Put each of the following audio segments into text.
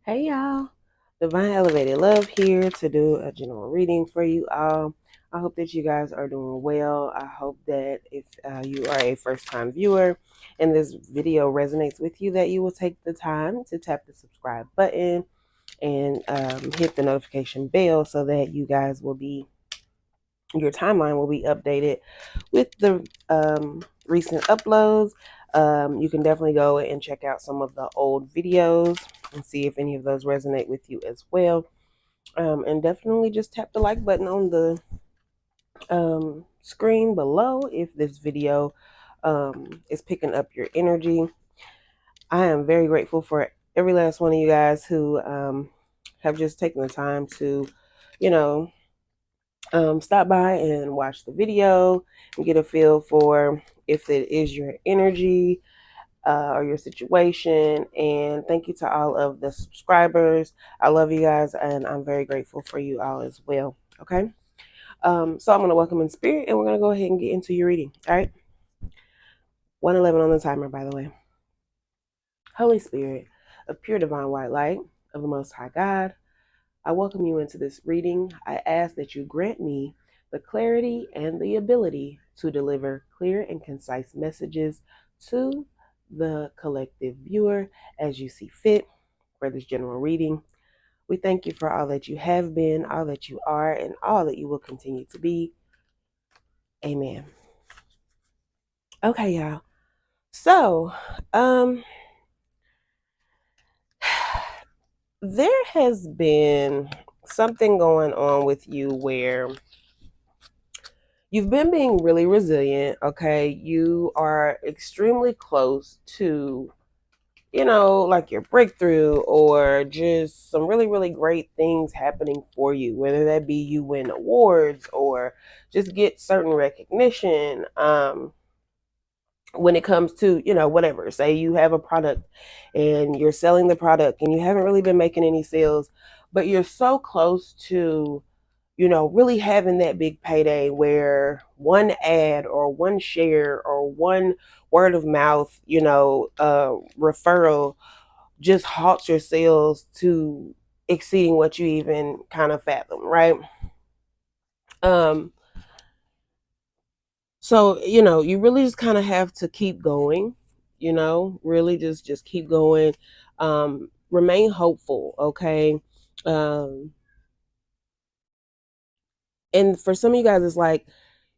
Hey y'all, Divine Elevated Love here to do a general reading for you all. I hope that you guys are doing well. I hope that if you are a first time viewer and this video resonates with you, that you will take the time to tap the subscribe button and hit the notification bell so that your timeline will be updated with the recent uploads. You can definitely go and check out some of the old videos and see if any of those resonate with you as well. And definitely just tap the like button on the screen below if this video is picking up your energy. I am very grateful for every last one of you guys who have just taken the time to, you know, stop by and watch the video and get a feel for if it is your energy or your situation. And thank you to all of the subscribers. I love you guys, and I'm very grateful for you all as well. Okay. So I'm going to welcome in spirit, and we're going to go ahead and get into your reading. All right. 111 on the timer, by the way. Holy Spirit of pure divine white light of the Most High God, I welcome you into this reading. I ask that you grant me the clarity and the ability to deliver clear and concise messages to the collective viewer as you see fit for this general reading. We thank you for all that you have been, all that you are, and all that you will continue to be. Amen. Okay, y'all. So, there has been something going on with you where you've been being really resilient. Okay, you are extremely close to, like your breakthrough or just some really, really great things happening for you, whether that be you win awards or just get certain recognition. When it comes to, whatever, say you have a product and you're selling the product and you haven't really been making any sales, but you're so close to, really having that big payday where one ad or one share or one word of mouth, referral just halts your sales to exceeding what you even kind of fathom, right? So, you really just kind of have to keep going, really just keep going. Remain hopeful, okay? And for some of you guys, it's like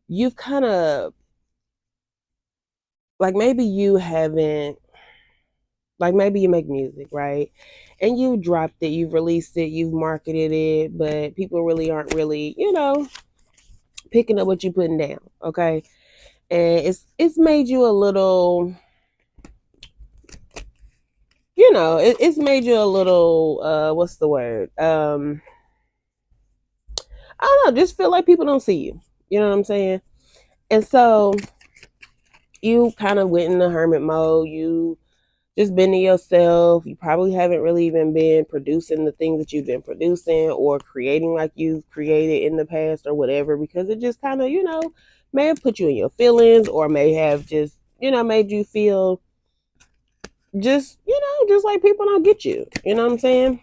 you've kind of, like maybe you haven't, like maybe you make music, right? And you dropped it, you've released it, you've marketed it, but people really aren't really, picking up what you're putting down, okay? And it's made you a little, it's made you a little, what's the word? I don't know, just feel like people don't see you. You know what I'm saying? And so you kind of went in the hermit mode. You just been to yourself. You probably haven't really even been producing the things that you've been producing or creating like you've created in the past or whatever, because it just kind of, may have put you in your feelings or may have just, made you feel just, just like people don't get you. You know what I'm saying?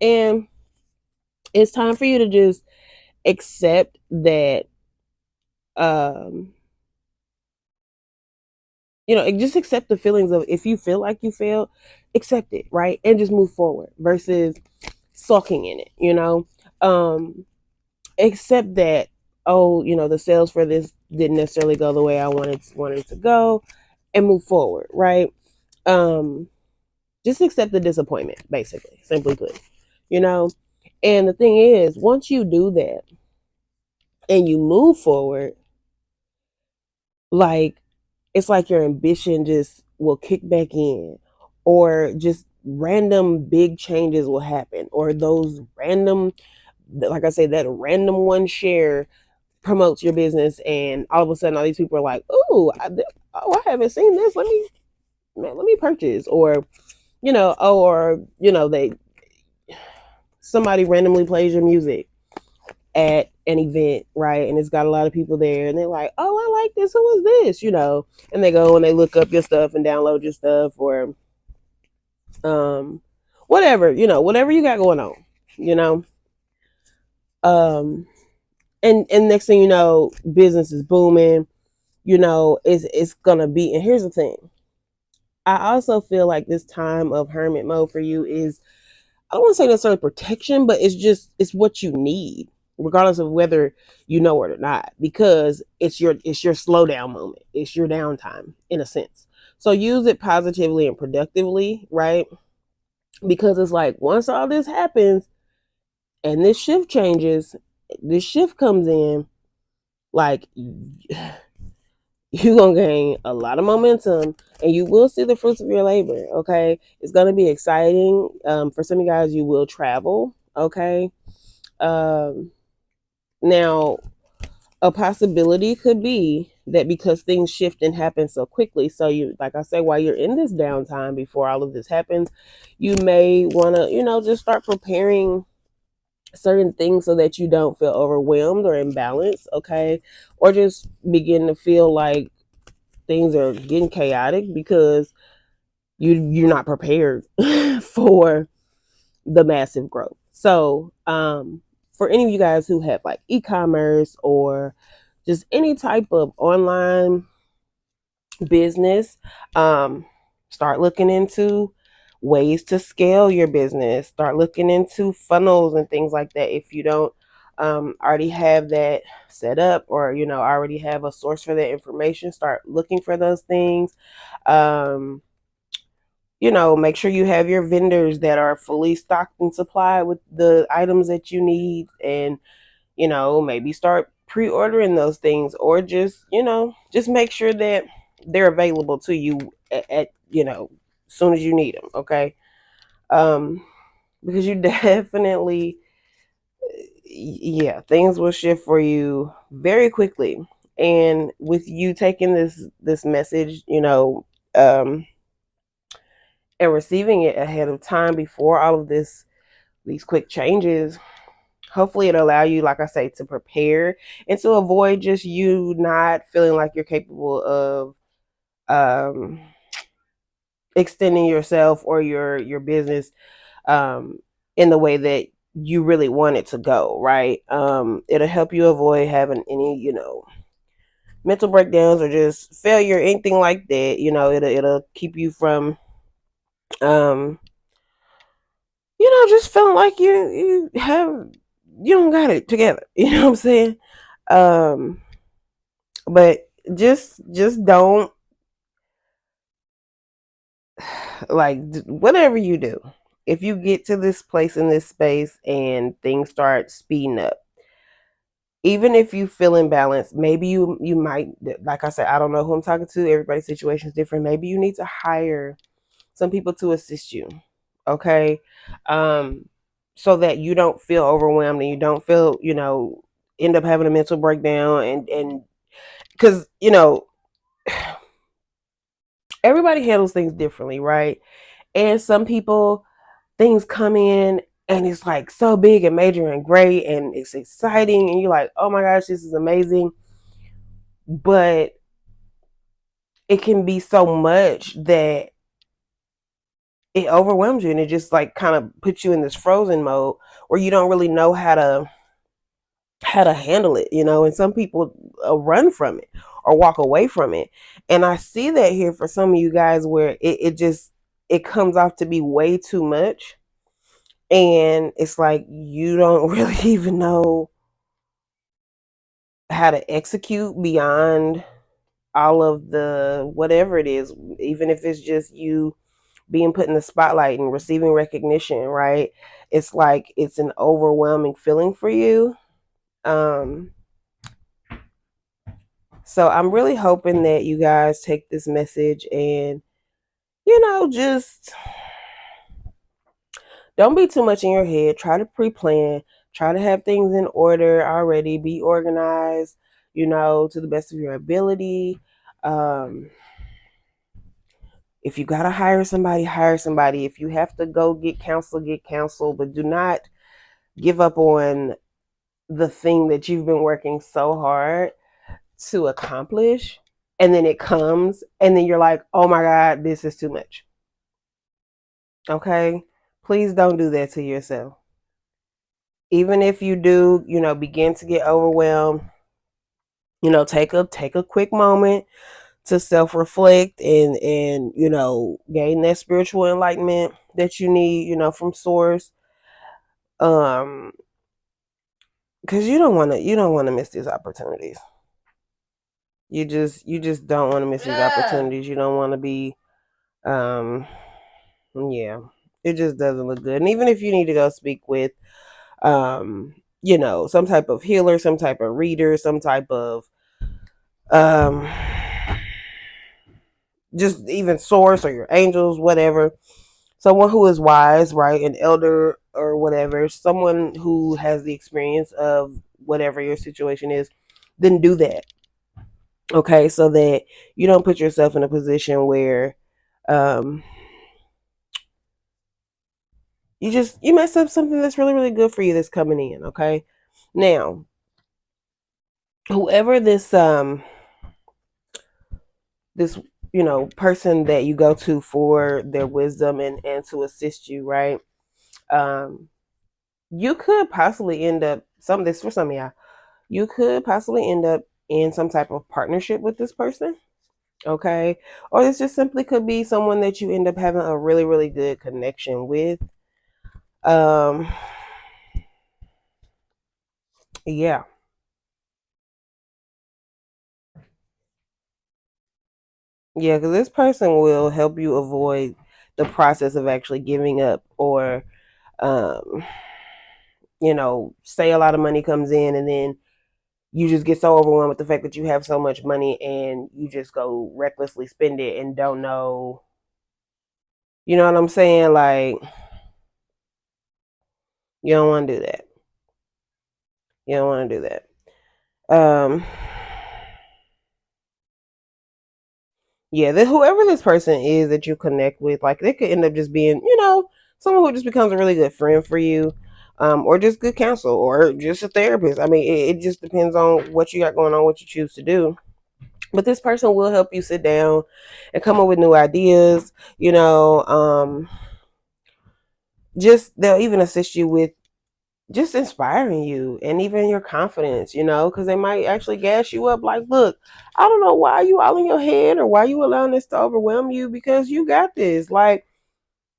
And it's time for you to just accept that, just accept the feelings of, if you feel like you failed, accept it, right? And just move forward versus sulking in it. Accept that, oh, the sales for this didn't necessarily go the way I wanted to go, and move forward, right? Just accept the disappointment, basically, simply put, you know. And the thing is, once you do that and you move forward, like, it's like your ambition just will kick back in, or just random big changes will happen, or those random, like I say, that random one share promotes your business, and all of a sudden all these people are like, I haven't seen this, let me purchase. Or they, somebody randomly plays your music at an event, right? And it's got a lot of people there, and they're like, oh, I like this, who is this? And they go and they look up your stuff and download your stuff, or whatever, whatever you got going on, you know. Um, and next thing you know, business is booming. It's gonna be. And here's the thing. I also feel like this time of hermit mode for you is, I don't want to say necessarily protection, but it's what you need, regardless of whether you know it or not, because it's your slow down moment. It's your downtime in a sense. So use it positively and productively, right? Because it's like once all this happens and this shift changes, this shift comes in, like you're gonna gain a lot of momentum and you will see the fruits of your labor. Okay, it's gonna be exciting. For some of you guys, you will travel. Okay. Now, a possibility could be that because things shift and happen so quickly, so you, like I say, while you're in this downtime before all of this happens, you may want to, just start preparing certain things so that you don't feel overwhelmed or imbalanced. Okay, or just begin to feel like things are getting chaotic because you're not prepared for the massive growth. So for any of you guys who have like e-commerce or just any type of online business, start looking into ways to scale your business. Start looking into funnels and things like that. If you don't already have that set up, or already have a source for that information, start looking for those things. Make sure you have your vendors that are fully stocked and supplied with the items that you need, and maybe start pre-ordering those things, or just make sure that they're available to you at as soon as you need them. Okay. Because you definitely, yeah, things will shift for you very quickly. And with you taking this message, and receiving it ahead of time before all of these quick changes, hopefully it'll allow you, like I say, to prepare and to avoid just you not feeling like you're capable of um, extending yourself or your business in the way that you really want it to go, right? It'll help you avoid having any, mental breakdowns or just failure, anything like that. It'll keep you from um, just feeling like you don't got it together. You know what I'm saying? Um, but just don't, like, whatever you do, if you get to this place in this space and things start speeding up, even if you feel imbalanced, maybe you might, like I said, I don't know who I'm talking to. Everybody's situation is different. Maybe you need to hire some people to assist you. Okay. So that you don't feel overwhelmed and you don't feel, end up having a mental breakdown, and because everybody handles things differently, right? And some people, things come in and it's like so big and major and great and it's exciting and you're like, oh my gosh, this is amazing. But it can be so much that it overwhelms you, and it just like kind of puts you in this frozen mode where you don't really know how to handle it, and some people run from it or walk away from it. And I see that here for some of you guys where it comes off to be way too much, and it's like you don't really even know how to execute beyond all of the whatever it is, even if it's just you being put in the spotlight and receiving recognition, right? It's like it's an overwhelming feeling for you. um so I'm really hoping that you guys take this message and just don't be too much in your head. Try to pre-plan. Try to have things in order already. Be organized, to the best of your ability. If you gotta hire somebody, hire somebody. If you have to go get counsel, but do not give up on the thing that you've been working so hard to accomplish. And then it comes, and then you're like, oh my God, this is too much. Okay. Please don't do that to yourself. Even if you do, begin to get overwhelmed, take a quick moment to self-reflect and gain that spiritual enlightenment that you need, from source. Because you don't want to miss these opportunities. You just don't want to miss these opportunities. You don't want to be yeah. It just doesn't look good. And even if you need to go speak with some type of healer, some type of reader, some type of um just even source or your angels, whatever, someone who is wise, right, an elder or whatever, someone who has the experience of whatever your situation is, then do that. Okay, so that you don't put yourself in a position where you mess up something that's really, really good for you that's coming in. Okay, now whoever this person that you go to for their wisdom and to assist you, right, you could possibly end up, some this for some of y'all, you could possibly end up in some type of partnership with this person. Okay, or this just simply could be someone that you end up having a really, really good connection with. Yeah. Yeah, because this person will help you avoid the process of actually giving up, or um say a lot of money comes in and then you just get so overwhelmed with the fact that you have so much money and you just go recklessly spend it and don't know, you know what I'm saying? Like, you don't want to do that. You don't want to do that. Yeah, whoever this person is that you connect with, like, they could end up just being, someone who just becomes a really good friend for you, or just good counsel, or just a therapist. I mean, it just depends on what you got going on, what you choose to do. But this person will help you sit down and come up with new ideas. Just they'll even assist you with just inspiring you and even your confidence, because they might actually gas you up like, look, I don't know why you all in your head or why you allowing this to overwhelm you, because you got this. Like,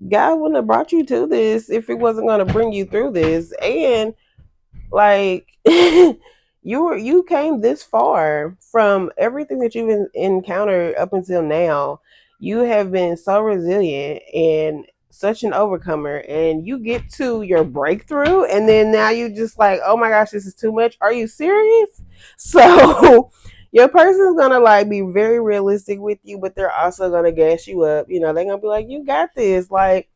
God wouldn't have brought you to this if it wasn't going to bring you through this. And like, you came this far from everything that you've encountered up until now. You have been so resilient and such an overcomer, and you get to your breakthrough and then now you just like, oh my gosh, this is too much. Are you serious? So your person's gonna like be very realistic with you, but they're also gonna gas you up. They're gonna be like, you got this. Like,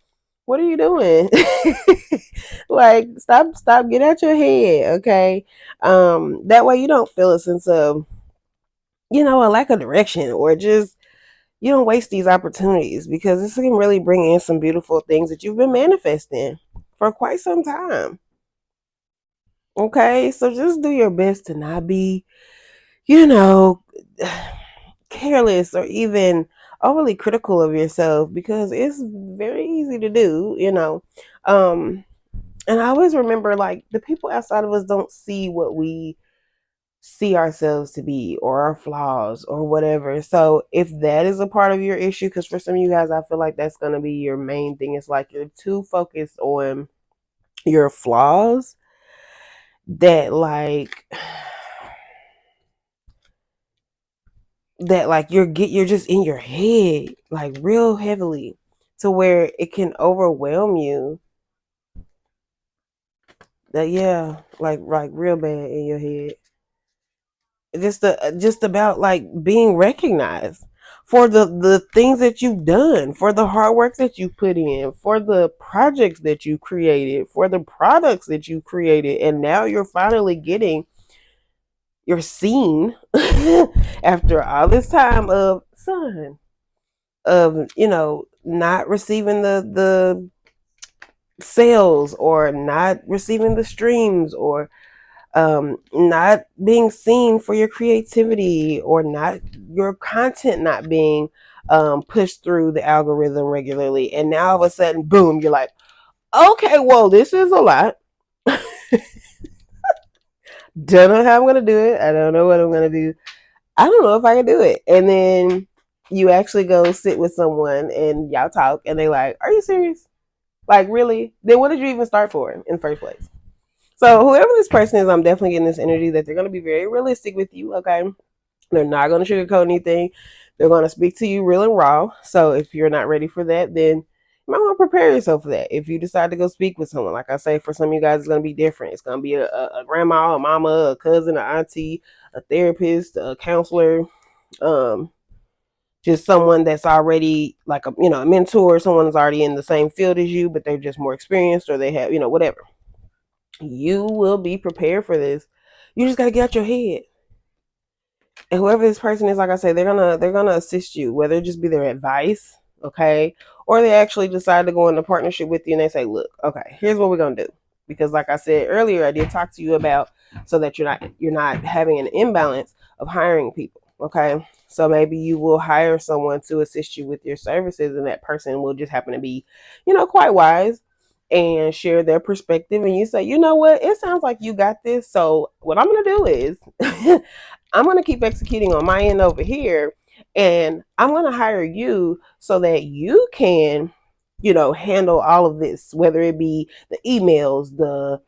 what are you doing? Like, stop, get out your head. Okay. That way you don't feel a sense of, a lack of direction, or just you don't waste these opportunities, because this can really bring in some beautiful things that you've been manifesting for quite some time. Okay, so just do your best to not be, you know, careless or even overly critical of yourself, because it's very easy to do. And I always remember, like, the people outside of us don't see what we see ourselves to be, or our flaws, or whatever. So if that is a part of your issue, because for some of you guys, I feel like that's going to be your main thing. It's like you're too focused on your flaws, that like you're just in your head like real heavily, to where it can overwhelm you. That, yeah, like real bad in your head. Just about like being recognized for the things that you've done, for the hard work that you put in, for the projects that you created, for the products that you created, and now you're finally getting your seen after all this time of not receiving the sales, or not receiving the streams, or not being seen for your creativity, or not your content not being pushed through the algorithm regularly. And now all of a sudden, boom, you're like, Okay, well, this is a lot. Don't know how I'm gonna do it. I don't know what I'm gonna do. I don't know if I can do it. And then you actually go sit with someone and y'all talk, and they like, "Are you serious? Like, really? Then what did you even start for in the first place?" So whoever this person is, I'm definitely getting this energy that they're gonna be very realistic with you. Okay, they're not gonna sugarcoat anything. They're gonna speak to you real and raw. So if you're not ready for that, then you might want to prepare yourself for that. If you decide to go speak with someone, like I say, for some of you guys, it's gonna be different. It's gonna be a grandma, a mama, a cousin, an auntie, a therapist, a counselor, um, just someone that's already like a mentor, someone that's already in the same field as you, but they're just more experienced, or they have whatever. You will be prepared for this. You just gotta get out your head. And whoever this person is, like I said, they're gonna assist you, whether it just be their advice, okay, or they actually decide to go into partnership with you and they say, look, okay, here's what we're gonna do. Because like I said earlier, I did talk to you about so that you're not having an imbalance of hiring people. Okay. So maybe you will hire someone to assist you with your services, and that person will just happen to be, quite wise and share their perspective. And you say, you know what, it sounds like you got this. So what I'm gonna do is I'm going to keep executing on my end over here, and I'm going to hire you so that you can, handle all of this, whether it be the emails, the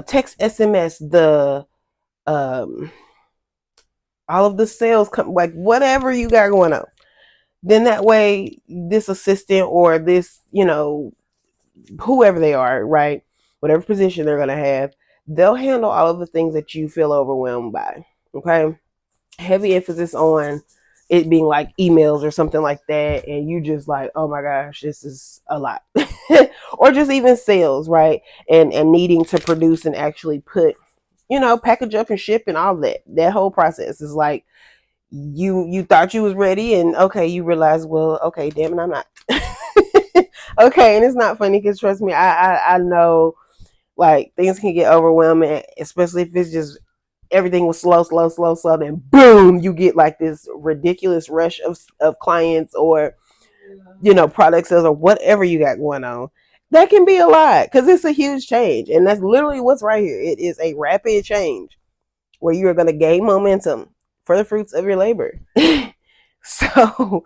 text, SMS, the um, all of the sales, like whatever you got going on. Then that way, this assistant or this, whoever they are, right, whatever position they're going to have, they'll handle all of the things that you feel overwhelmed by. Okay. Heavy emphasis on it being like emails or something like that, and you just like, oh my gosh, this is a lot. Or just even sales, right, and needing to produce and actually put, package up and ship and all that whole process is like, you thought you was ready, and okay, you realize, well, okay, damn it, I'm not. Okay. And it's not funny because trust me, I know, like, things can get overwhelming, especially if it's just everything was slow, slow, slow, slow. Then boom, you get like this ridiculous rush of clients, or product sales, or whatever you got going on. That can be a lot because it's a huge change, and that's literally what's right here. It is a rapid change where you are going to gain momentum for the fruits of your labor. So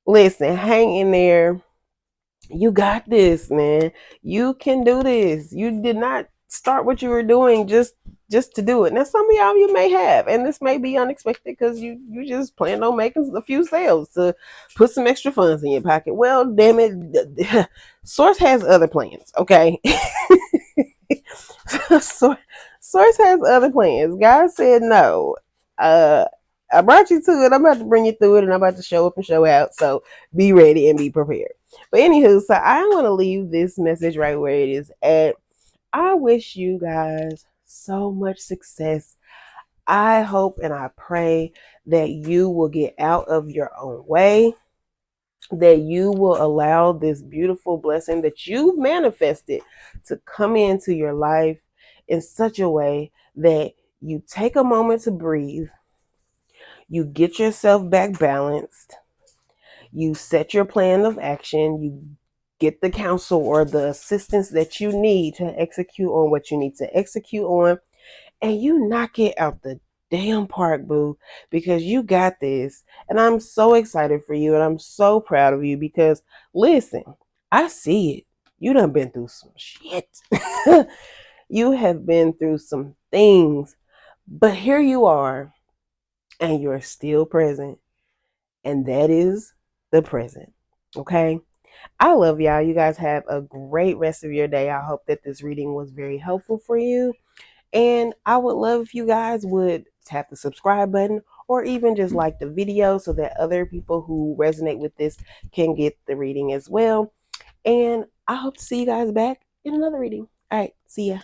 listen, hang in there. You got this, man. You can do this. You did not start what you were doing just to do it. Now, some of y'all you may have, and this may be unexpected because you just plan on making a few sales to put some extra funds in your pocket. Well, damn it, Source has other plans. Okay. Source has other plans. God said no. Uh, I brought you to it. I'm about to bring you through it, and I'm about to show up and show out. So be ready and be prepared. But anywho, so I want to leave this message right where it is at. I wish you guys so much success. I hope and I pray that you will get out of your own way, that you will allow this beautiful blessing that you've manifested to come into your life in such a way that you take a moment to breathe, you get yourself back balanced, you set your plan of action, you get the counsel or the assistance that you need to execute on what you need to execute on, and you knock it out the damn park, boo, because you got this. And I'm so excited for you, and I'm so proud of you because, listen, I see it. You done been through some shit. You have been through some things, but here you are, and you're still present. And that is the present. Okay? I love y'all. You guys have a great rest of your day. I hope that this reading was very helpful for you. And I would love if you guys would tap the subscribe button, or even just like the video so that other people who resonate with this can get the reading as well. And I hope to see you guys back in another reading. All right. See ya.